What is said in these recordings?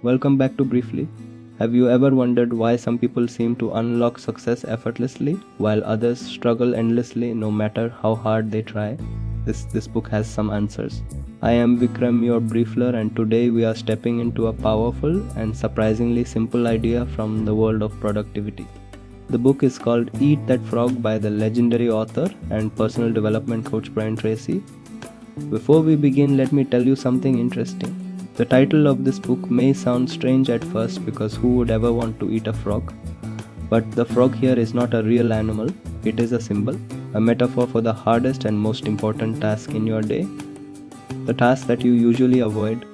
Welcome back to Briefly. Have you ever wondered why some people seem to unlock success effortlessly while others struggle endlessly no matter how hard they try? This book has some answers. I am Vikram, your Briefler, and today we are stepping into a powerful and surprisingly simple idea from the world of productivity. The book is called Eat That Frog by the legendary author and personal development coach Brian Tracy. Before we begin, let me tell you something interesting. The title of this book may sound strange at first because who would ever want to eat a frog? But the frog here is not a real animal, it is a symbol, a metaphor for the hardest and most important task in your day. The task that you usually avoid,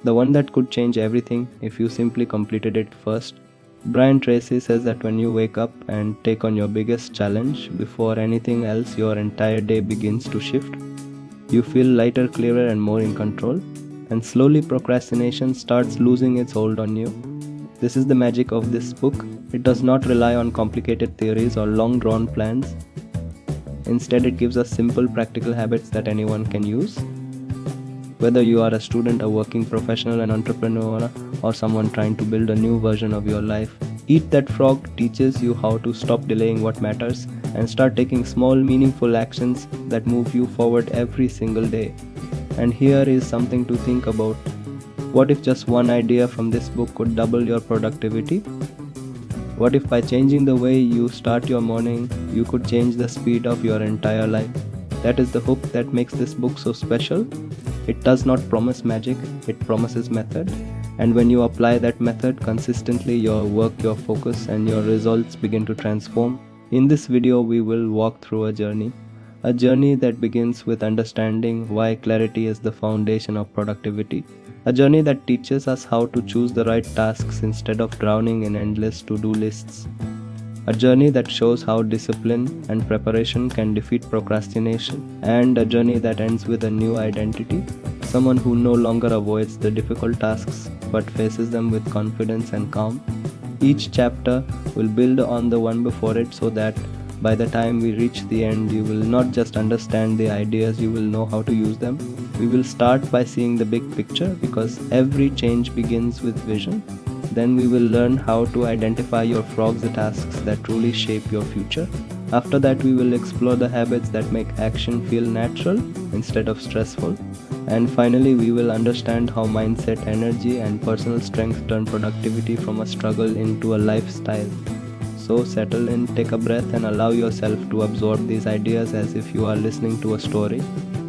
the one that could change everything if you simply completed it first. Brian Tracy says that when you wake up and take on your biggest challenge, before anything else, your entire day begins to shift. You feel lighter, clearer, and more in control. And slowly procrastination starts losing its hold on you. This is the magic of this book. It does not rely on complicated theories or long-drawn plans. Instead, it gives us simple practical habits that anyone can use. Whether you are a student, a working professional, an entrepreneur, or someone trying to build a new version of your life, Eat That Frog teaches you how to stop delaying what matters and start taking small, meaningful actions that move you forward every single day. And here is something to think about. What if just one idea from this book could double your productivity? What if by changing the way you start your morning, you could change the speed of your entire life? That is the hook that makes this book so special. It does not promise magic, it promises method. And when you apply that method consistently, your work, your focus, and your results begin to transform. In this video, we will walk through a journey that begins with understanding why clarity is the foundation of productivity. A journey that teaches us how to choose the right tasks instead of drowning in endless to-do lists. A journey that shows how discipline and preparation can defeat procrastination. And a journey that ends with a new identity. Someone who no longer avoids the difficult tasks but faces them with confidence and calm. Each chapter will build on the one before it so that by the time we reach the end, you will not just understand the ideas, you will know how to use them. We will start by seeing the big picture because every change begins with vision. Then we will learn how to identify your frogs, the tasks that truly shape your future. After that, we will explore the habits that make action feel natural instead of stressful. And finally, we will understand how mindset, energy, and personal strength turn productivity from a struggle into a lifestyle. So settle in, take a breath, and allow yourself to absorb these ideas as if you are listening to a story.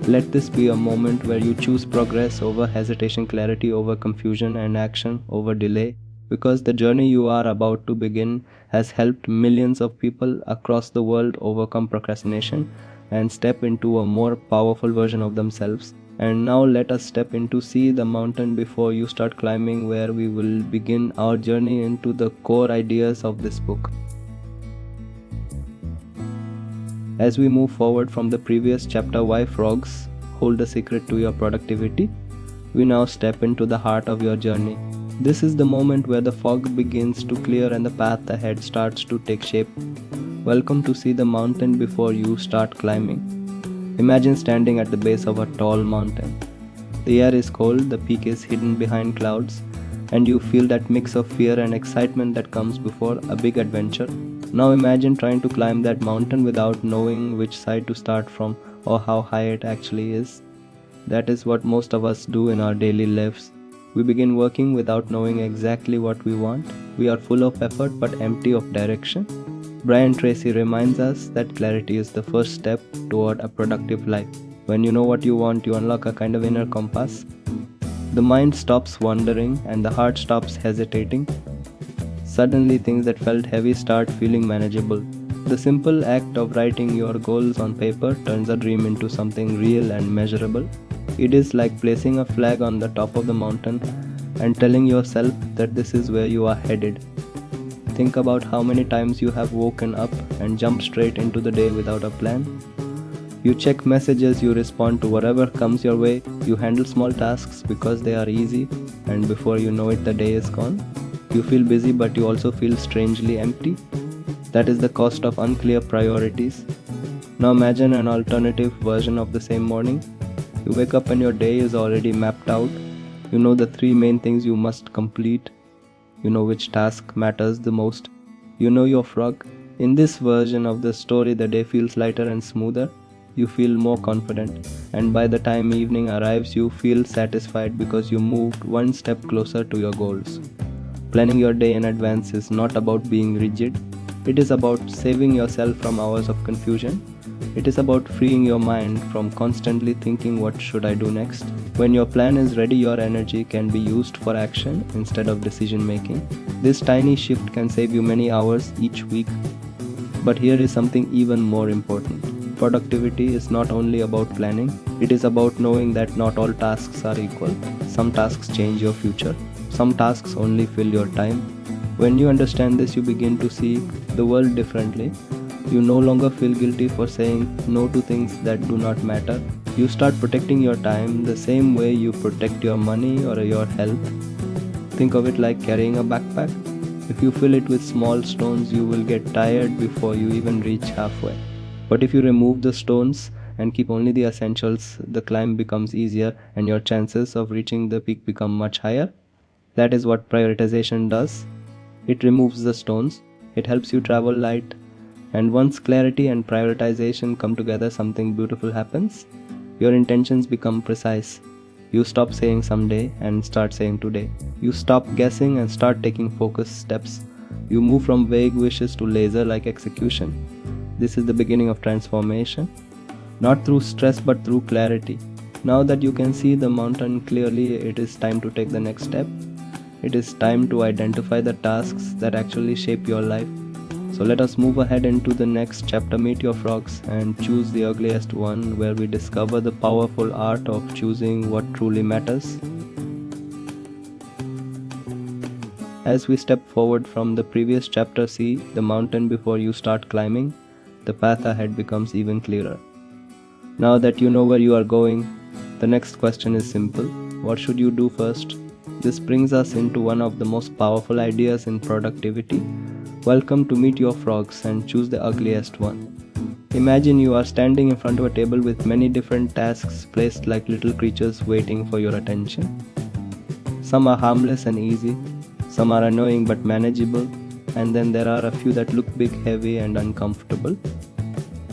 Let this be a moment where you choose progress over hesitation, clarity over confusion, and action over delay. Because the journey you are about to begin has helped millions of people across the world overcome procrastination and step into a more powerful version of themselves. And now let us step into see the mountain before you start climbing, where we will begin our journey into the core ideas of this book. As we move forward from the previous chapter, Why Frogs Hold the Secret to Your Productivity, we now step into the heart of your journey. This is the moment where the fog begins to clear and the path ahead starts to take shape. Welcome to see the mountain before you start climbing. Imagine standing at the base of a tall mountain. The air is cold, the peak is hidden behind clouds, and you feel that mix of fear and excitement that comes before a big adventure. Now imagine trying to climb that mountain without knowing which side to start from or how high it actually is. That is what most of us do in our daily lives. We begin working without knowing exactly what we want. We are full of effort but empty of direction. Brian Tracy reminds us that clarity is the first step toward a productive life. When you know what you want, you unlock a kind of inner compass. The mind stops wandering and the heart stops hesitating. Suddenly, things that felt heavy start feeling manageable. The simple act of writing your goals on paper turns a dream into something real and measurable. It is like placing a flag on the top of the mountain and telling yourself that this is where you are headed. Think about how many times you have woken up and jumped straight into the day without a plan. You check messages, you respond to whatever comes your way, you handle small tasks because they are easy, and before you know it, the day is gone. You feel busy, but you also feel strangely empty. That is the cost of unclear priorities. Now imagine an alternative version of the same morning. You wake up and your day is already mapped out. You know the three main things you must complete. You know which task matters the most. You know your frog. In this version of the story, the day feels lighter and smoother. You feel more confident, and by the time evening arrives, you feel satisfied because you moved one step closer to your goals. Planning your day in advance is not about being rigid, it is about saving yourself from hours of confusion. It is about freeing your mind from constantly thinking, what should I do next? When your plan is ready, your energy can be used for action instead of decision making. This tiny shift can save you many hours each week. But here is something even more important. Productivity is not only about planning, it is about knowing that not all tasks are equal. Some tasks change your future, some tasks only fill your time. When you understand this, you begin to see the world differently. You no longer feel guilty for saying no to things that do not matter. You start protecting your time the same way you protect your money or your health. Think of it like carrying a backpack. If you fill it with small stones, you will get tired before you even reach halfway. But if you remove the stones and keep only the essentials, the climb becomes easier and your chances of reaching the peak become much higher. That is what prioritization does. It removes the stones, it helps you travel light, and once clarity and prioritization come together, something beautiful happens. Your intentions become precise. You stop saying someday and start saying today. You stop guessing and start taking focused steps. You move from vague wishes to laser-like execution. This is the beginning of transformation, not through stress but through clarity. Now that you can see the mountain clearly, it is time to take the next step. It is time to identify the tasks that actually shape your life. So let us move ahead into the next chapter, Meet Your Frogs, and choose the ugliest one, where we discover the powerful art of choosing what truly matters. As we step forward from the previous chapter, see the mountain before you start climbing, the path ahead becomes even clearer. Now that you know where you are going, the next question is simple. What should you do first? This brings us into one of the most powerful ideas in productivity. Welcome to Meet Your Frogs and choose the ugliest one. Imagine you are standing in front of a table with many different tasks placed like little creatures waiting for your attention. Some are harmless and easy, some are annoying but manageable, and then there are a few that look big, heavy, and uncomfortable.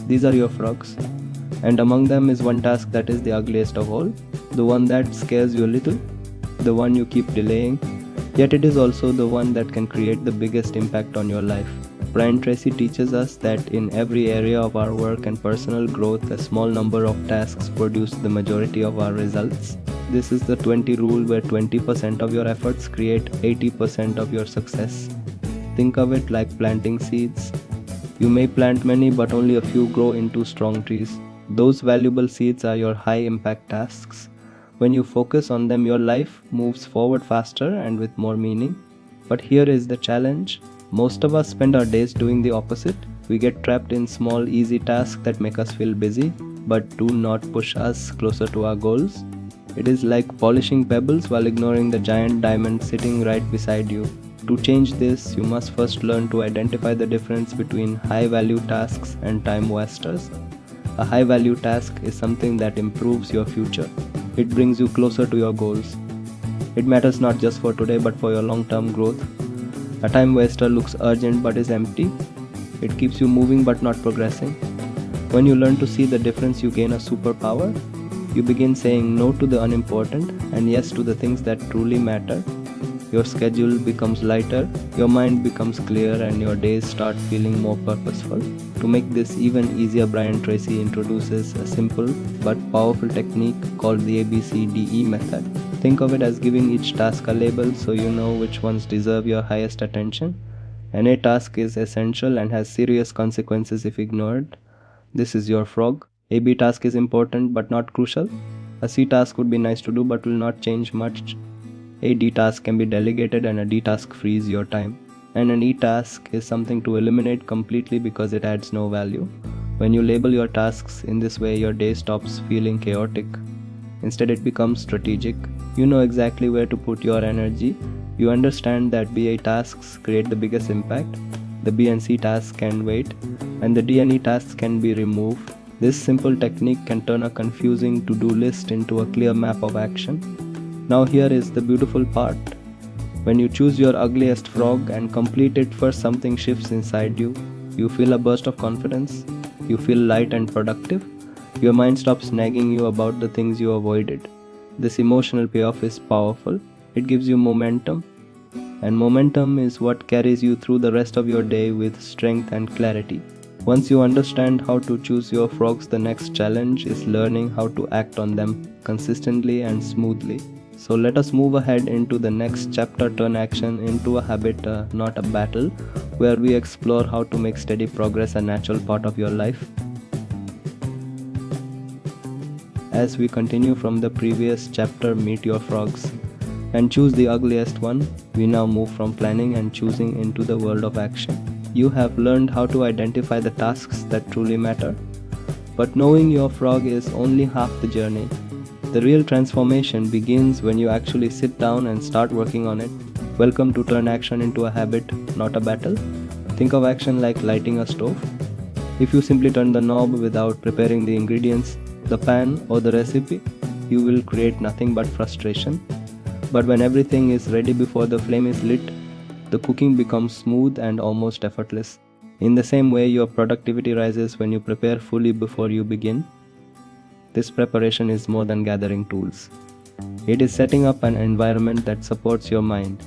These are your frogs. And among them is one task that is the ugliest of all, the one that scares you a little, the one you keep delaying, yet it is also the one that can create the biggest impact on your life. Brian Tracy teaches us that in every area of our work and personal growth, a small number of tasks produce the majority of our results. This is the 20 rule, where 20% of your efforts create 80% of your success. Think of it like planting seeds. You may plant many, but only a few grow into strong trees. Those valuable seeds are your high impact tasks. When you focus on them, your life moves forward faster and with more meaning. But here is the challenge. Most of us spend our days doing the opposite. We get trapped in small, easy tasks that make us feel busy, but do not push us closer to our goals. It is like polishing pebbles while ignoring the giant diamond sitting right beside you. To change this, you must first learn to identify the difference between high-value tasks and time wasters. A high-value task is something that improves your future. It brings you closer to your goals. It matters not just for today but for your long-term growth. A time waster looks urgent but is empty. It keeps you moving but not progressing. When you learn to see the difference, you gain a superpower. You begin saying no to the unimportant and yes to the things that truly matter. Your schedule becomes lighter, your mind becomes clear, and your days start feeling more purposeful. To make this even easier, Brian Tracy introduces a simple but powerful technique called the ABCDE method. Think of it as giving each task a label so you know which ones deserve your highest attention. An A task is essential and has serious consequences if ignored. This is your frog. A B task is important but not crucial. A C task would be nice to do but will not change much. A D task can be delegated and a D task frees your time. And an E task is something to eliminate completely because it adds no value. When you label your tasks in this way, your day stops feeling chaotic. Instead, it becomes strategic. You know exactly where to put your energy. You understand that BA tasks create the biggest impact. The B and C tasks can wait, and the D and E tasks can be removed. This simple technique can turn a confusing to-do list into a clear map of action. Now here is the beautiful part. When you choose your ugliest frog and complete it first, something shifts inside you. You feel a burst of confidence. You feel light and productive. Your mind stops nagging you about the things you avoided. This emotional payoff is powerful. It gives you momentum. And momentum is what carries you through the rest of your day with strength and clarity. Once you understand how to choose your frogs, the next challenge is learning how to act on them consistently and smoothly. So let us move ahead into the next chapter, turn action into a habit, not a battle, where we explore how to make steady progress a natural part of your life. As we continue from the previous chapter, Meet Your Frogs, and choose the ugliest one, we now move from planning and choosing into the world of action. You have learned how to identify the tasks that truly matter. But knowing your frog is only half the journey. The real transformation begins when you actually sit down and start working on it. Welcome to Turn Action into a Habit, not a battle. Think of action like lighting a stove. If you simply turn the knob without preparing the ingredients, the pan or the recipe, you will create nothing but frustration. But when everything is ready before the flame is lit, the cooking becomes smooth and almost effortless. In the same way, your productivity rises when you prepare fully before you begin. This preparation is more than gathering tools. It is setting up an environment that supports your mind.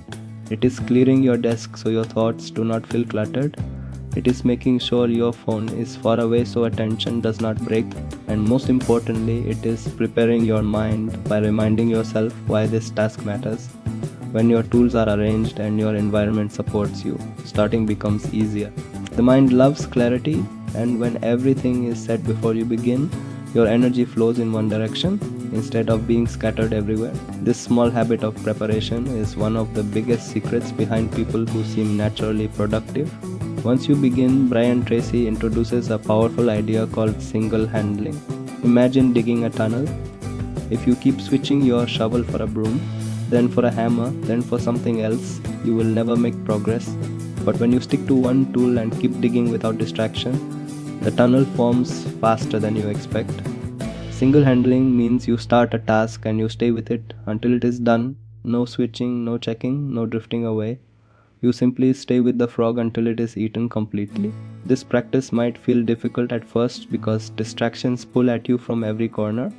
It is clearing your desk so your thoughts do not feel cluttered. It is making sure your phone is far away so attention does not break. And most importantly, it is preparing your mind by reminding yourself why this task matters. When your tools are arranged and your environment supports you, starting becomes easier. The mind loves clarity, and when everything is set before you begin, your energy flows in one direction instead of being scattered everywhere. This small habit of preparation is one of the biggest secrets behind people who seem naturally productive. Once you begin, Brian Tracy introduces a powerful idea called single handling. Imagine digging a tunnel. If you keep switching your shovel for a broom, then for a hammer, then for something else, you will never make progress. But when you stick to one tool and keep digging without distraction, the tunnel forms faster than you expect. Single handling means you start a task and you stay with it until it is done. No switching, no checking, no drifting away. You simply stay with the frog until it is eaten completely. This practice might feel difficult at first because distractions pull at you from every corner.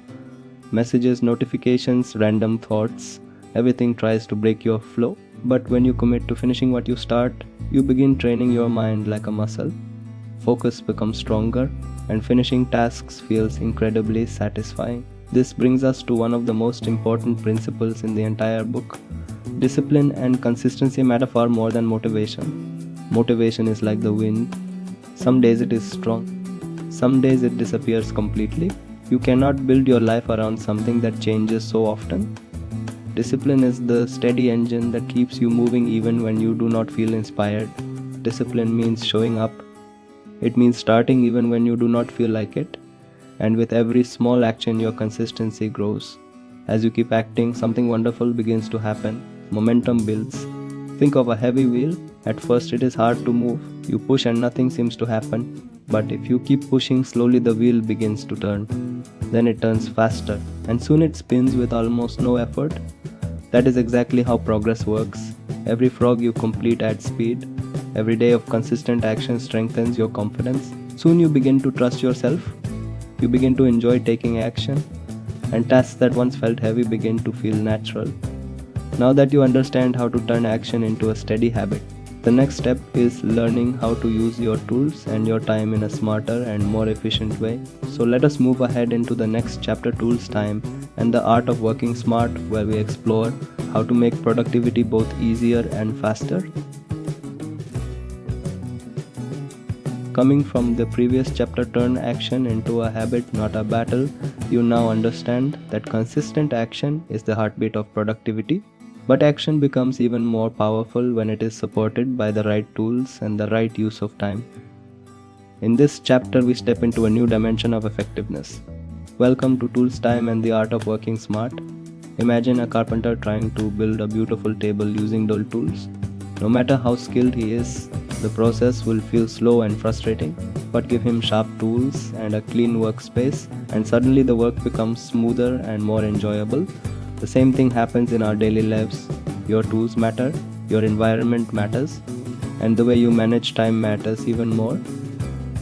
Messages, notifications, random thoughts. Everything tries to break your flow. But when you commit to finishing what you start, you begin training your mind like a muscle. Focus becomes stronger, and finishing tasks feels incredibly satisfying. This brings us to one of the most important principles in the entire book. Discipline and consistency matter far more than motivation. Motivation is like the wind. Some days it is strong. Some days it disappears completely. You cannot build your life around something that changes so often. Discipline is the steady engine that keeps you moving even when you do not feel inspired. Discipline means showing up. It means starting even when you do not feel like it. And with every small action, your consistency grows. As you keep acting, something wonderful begins to happen. Momentum builds. Think of a heavy wheel. At first it is hard to move. You push and nothing seems to happen. But if you keep pushing, slowly the wheel begins to turn. Then it turns faster, and soon it spins with almost no effort. That is exactly how progress works. Every frog you complete adds speed. Every day of consistent action strengthens your confidence. Soon you begin to trust yourself. You begin to enjoy taking action, and tasks that once felt heavy begin to feel natural. Now that you understand how to turn action into a steady habit, the next step is learning how to use your tools and your time in a smarter and more efficient way. So let us move ahead into the next chapter, Tools Time and the Art of Working Smart, where we explore how to make productivity both easier and faster. Coming from the previous chapter, Turn Action into a Habit, not a battle, you now understand that consistent action is the heartbeat of productivity. But action becomes even more powerful when it is supported by the right tools and the right use of time. In this chapter, we step into a new dimension of effectiveness. Welcome to Tools Time and the Art of Working Smart. Imagine a carpenter trying to build a beautiful table using dull tools. No matter how skilled he is, the process will feel slow and frustrating. But give him sharp tools and a clean workspace, and suddenly the work becomes smoother and more enjoyable. The same thing happens in our daily lives. Your tools matter, your environment matters, and the way you manage time matters even more.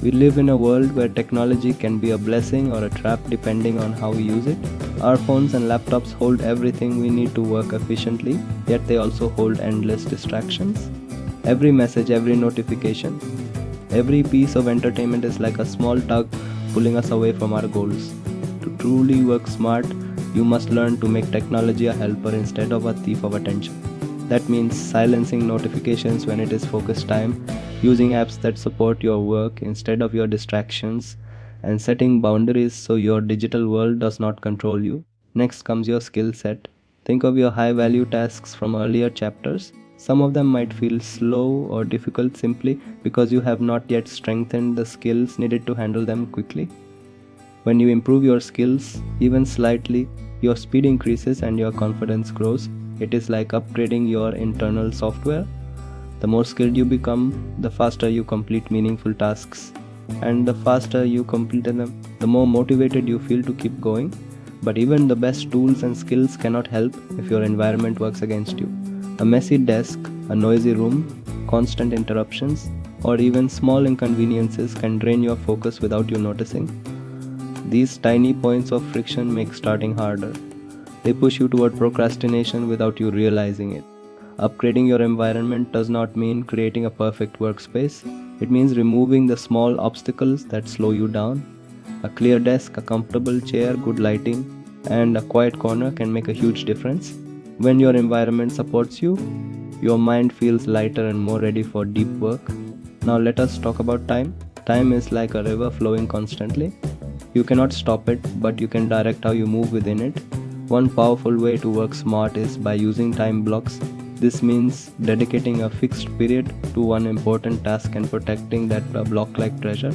We live in a world where technology can be a blessing or a trap depending on how we use it. Our phones and laptops hold everything we need to work efficiently, yet they also hold endless distractions. Every message, every notification, every piece of entertainment is like a small tug pulling us away from our goals. To truly work smart, you must learn to make technology a helper instead of a thief of attention. That means silencing notifications when it is focused time, using apps that support your work instead of your distractions, and setting boundaries so your digital world does not control you. Next comes your skill set. Think of your high value tasks from earlier chapters. Some of them might feel slow or difficult simply because you have not yet strengthened the skills needed to handle them quickly. When you improve your skills, even slightly, your speed increases and your confidence grows. It is like upgrading your internal software. The more skilled you become, the faster you complete meaningful tasks. And the faster you complete them, the more motivated you feel to keep going. But even the best tools and skills cannot help if your environment works against you. A messy desk, a noisy room, constant interruptions, or even small inconveniences can drain your focus without you noticing. These tiny points of friction make starting harder. They push you toward procrastination without you realizing it. Upgrading your environment does not mean creating a perfect workspace. It means removing the small obstacles that slow you down. A clear desk, a comfortable chair, good lighting, and a quiet corner can make a huge difference. When your environment supports you, your mind feels lighter and more ready for deep work. Now let us talk about time. Time is like a river flowing constantly. You cannot stop it, but you can direct how you move within it. One powerful way to work smart is by using time blocks. This means dedicating a fixed period to one important task and protecting that block like treasure.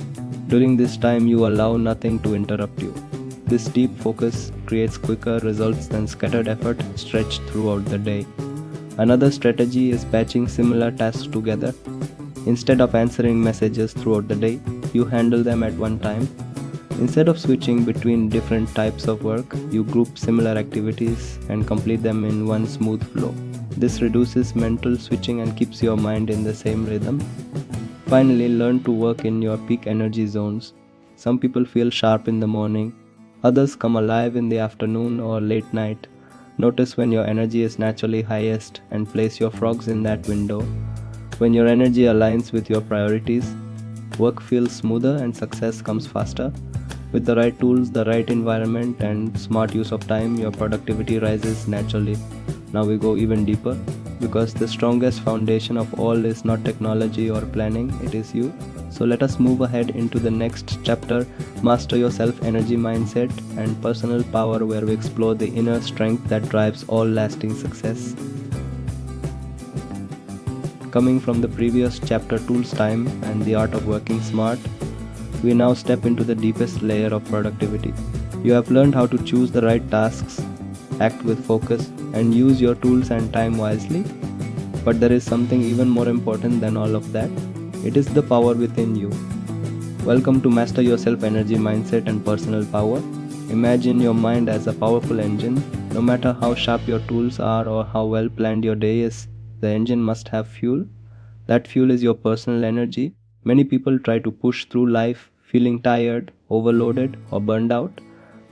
During this time, you allow nothing to interrupt you. This deep focus creates quicker results than scattered effort stretched throughout the day. Another strategy is batching similar tasks together. Instead of answering messages throughout the day, you handle them at one time. Instead of switching between different types of work, you group similar activities and complete them in one smooth flow. This reduces mental switching and keeps your mind in the same rhythm. Finally, learn to work in your peak energy zones. Some people feel sharp in the morning, others come alive in the afternoon or late night. Notice when your energy is naturally highest and place your frogs in that window. When your energy aligns with your priorities, work feels smoother and success comes faster. With the right tools, the right environment, and smart use of time, your productivity rises naturally. Now we go even deeper, because the strongest foundation of all is not technology or planning, it is you. So let us move ahead into the next chapter, Master Your Self-Energy Mindset and Personal Power, where we explore the inner strength that drives all lasting success. Coming from the previous chapter, Tools, Time, and the Art of Working Smart, we now step into the deepest layer of productivity. You have learned how to choose the right tasks, act with focus, and use your tools and time wisely. But there is something even more important than all of that. It is the power within you. Welcome to Master Your Self-Energy Mindset and Personal Power. Imagine your mind as a powerful engine. No matter how sharp your tools are or how well planned your day is, the engine must have fuel. That fuel is your personal energy. Many people try to push through life feeling tired, overloaded, or burned out.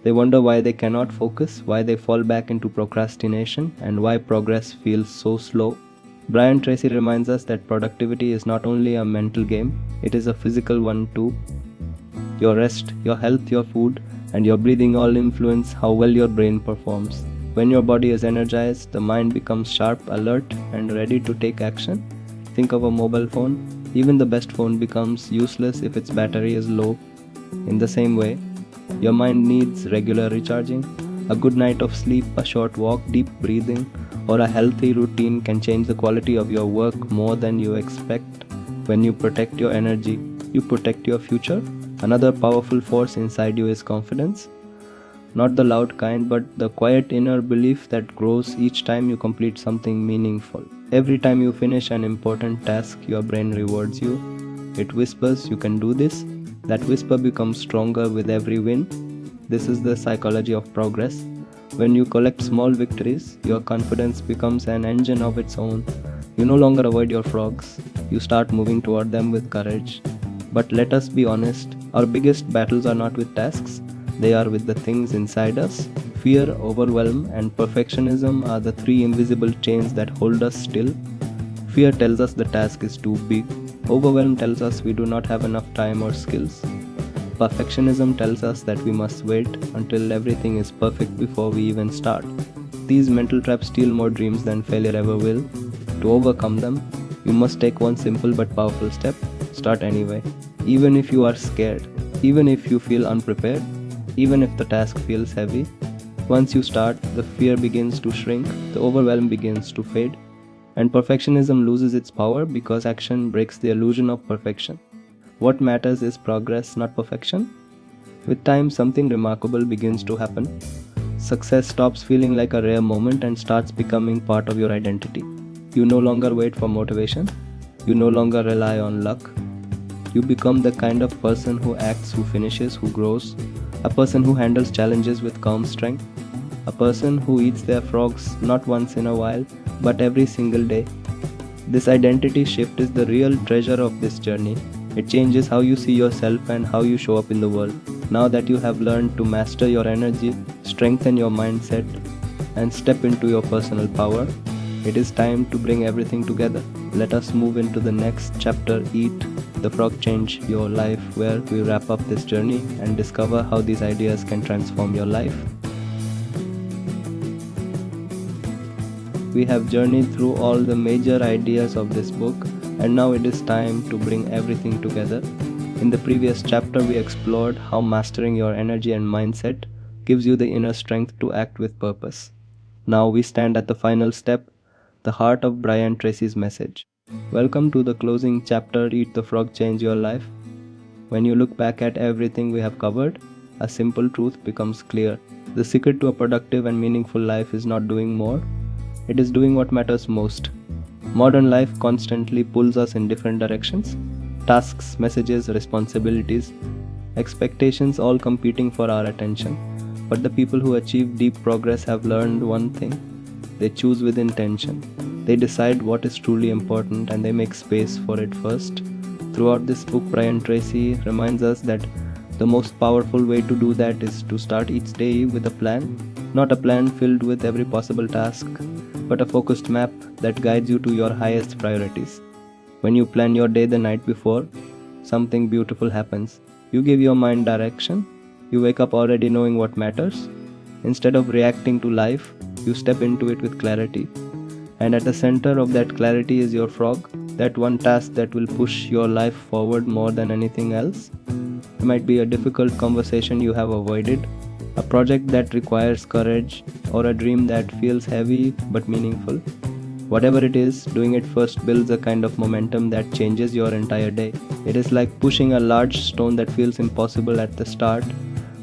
They wonder why they cannot focus, why they fall back into procrastination, and why progress feels so slow. Brian Tracy reminds us that productivity is not only a mental game, it is a physical one too. Your rest, your health, your food, and your breathing all influence how well your brain performs. When your body is energized, the mind becomes sharp, alert, and ready to take action. Think of a mobile phone. Even the best phone becomes useless if its battery is low. In the same way, your mind needs regular recharging. A good night of sleep, a short walk, deep breathing, or a healthy routine can change the quality of your work more than you expect. When you protect your energy, you protect your future. Another powerful force inside you is confidence. Not the loud kind, but the quiet inner belief that grows each time you complete something meaningful. Every time you finish an important task, your brain rewards you. It whispers, "You can do this." That whisper becomes stronger with every win. This is the psychology of progress. When you collect small victories, your confidence becomes an engine of its own. You no longer avoid your frogs, you start moving toward them with courage. But let us be honest, our biggest battles are not with tasks, they are with the things inside us. Fear, overwhelm, and perfectionism are the three invisible chains that hold us still. Fear tells us the task is too big. Overwhelm tells us we do not have enough time or skills. Perfectionism tells us that we must wait until everything is perfect before we even start. These mental traps steal more dreams than failure ever will. To overcome them, you must take one simple but powerful step. Start anyway. Even if you are scared, even if you feel unprepared, even if the task feels heavy. Once you start, the fear begins to shrink, the overwhelm begins to fade, and perfectionism loses its power because action breaks the illusion of perfection. What matters is progress, not perfection. With time, something remarkable begins to happen. Success stops feeling like a rare moment and starts becoming part of your identity. You no longer wait for motivation. You no longer rely on luck. You become the kind of person who acts, who finishes, who grows. A person who handles challenges with calm strength. A person who eats their frogs not once in a while, but every single day. This identity shift is the real treasure of this journey. It changes how you see yourself and how you show up in the world. Now that you have learned to master your energy, strengthen your mindset, and step into your personal power, it is time to bring everything together. Let us move into the next chapter, Eat the Frog, Change Your Life, where we wrap up this journey and discover how these ideas can transform your life. We have journeyed through all the major ideas of this book, and now it is time to bring everything together. In the previous chapter, we explored how mastering your energy and mindset gives you the inner strength to act with purpose. Now we stand at the final step, the heart of Brian Tracy's message. Welcome to the closing chapter, Eat the Frog, Change Your Life. When you look back at everything we have covered, a simple truth becomes clear. The secret to a productive and meaningful life is not doing more, it is doing what matters most. Modern life constantly pulls us in different directions. Tasks, messages, responsibilities, expectations all competing for our attention. But the people who achieve deep progress have learned one thing. They choose with intention. They decide what is truly important and they make space for it first. Throughout this book, Brian Tracy reminds us that the most powerful way to do that is to start each day with a plan. Not a plan filled with every possible task, but a focused map that guides you to your highest priorities. When you plan your day the night before, something beautiful happens. You give your mind direction. You wake up already knowing what matters. Instead of reacting to life, you step into it with clarity. And at the center of that clarity is your frog, that one task that will push your life forward more than anything else. It might be a difficult conversation you have avoided, a project that requires courage, or a dream that feels heavy but meaningful. Whatever it is, doing it first builds a kind of momentum that changes your entire day. It is like pushing a large stone that feels impossible at the start,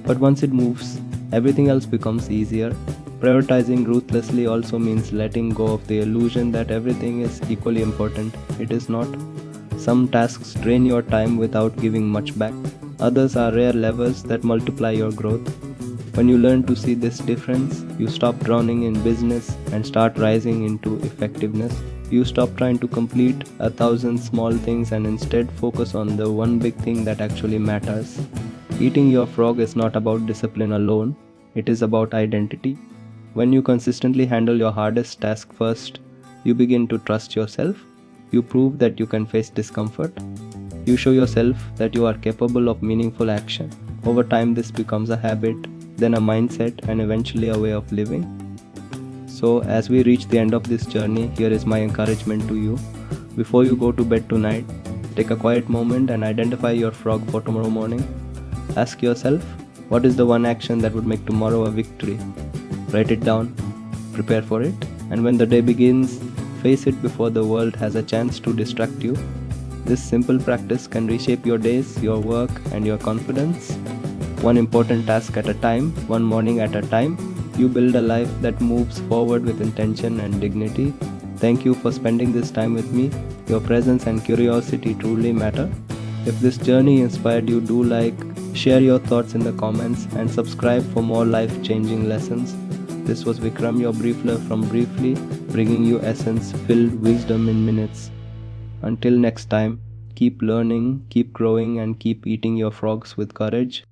but once it moves, everything else becomes easier. Prioritizing ruthlessly also means letting go of the illusion that everything is equally important. It is not. Some tasks drain your time without giving much back. Others are rare levers that multiply your growth. When you learn to see this difference, you stop drowning in business and start rising into effectiveness. You stop trying to complete 1,000 small things and instead focus on the one big thing that actually matters. Eating your frog is not about discipline alone, it is about identity. When you consistently handle your hardest task first, you begin to trust yourself. You prove that you can face discomfort. You show yourself that you are capable of meaningful action. Over time, this becomes a habit, then a mindset, and eventually a way of living. So, as we reach the end of this journey, here is my encouragement to you. Before you go to bed tonight, take a quiet moment and identify your frog for tomorrow morning. Ask yourself, what is the one action that would make tomorrow a victory? Write it down, prepare for it, and when the day begins, face it before the world has a chance to distract you. This simple practice can reshape your days, your work, and your confidence. One important task at a time, one morning at a time, you build a life that moves forward with intention and dignity. Thank you for spending this time with me. Your presence and curiosity truly matter. If this journey inspired you, share your thoughts in the comments, and subscribe for more life-changing lessons. This was Vikram, your briefler from Briefly, bringing you essence-filled wisdom in minutes. Until next time, keep learning, keep growing, and keep eating your frogs with courage.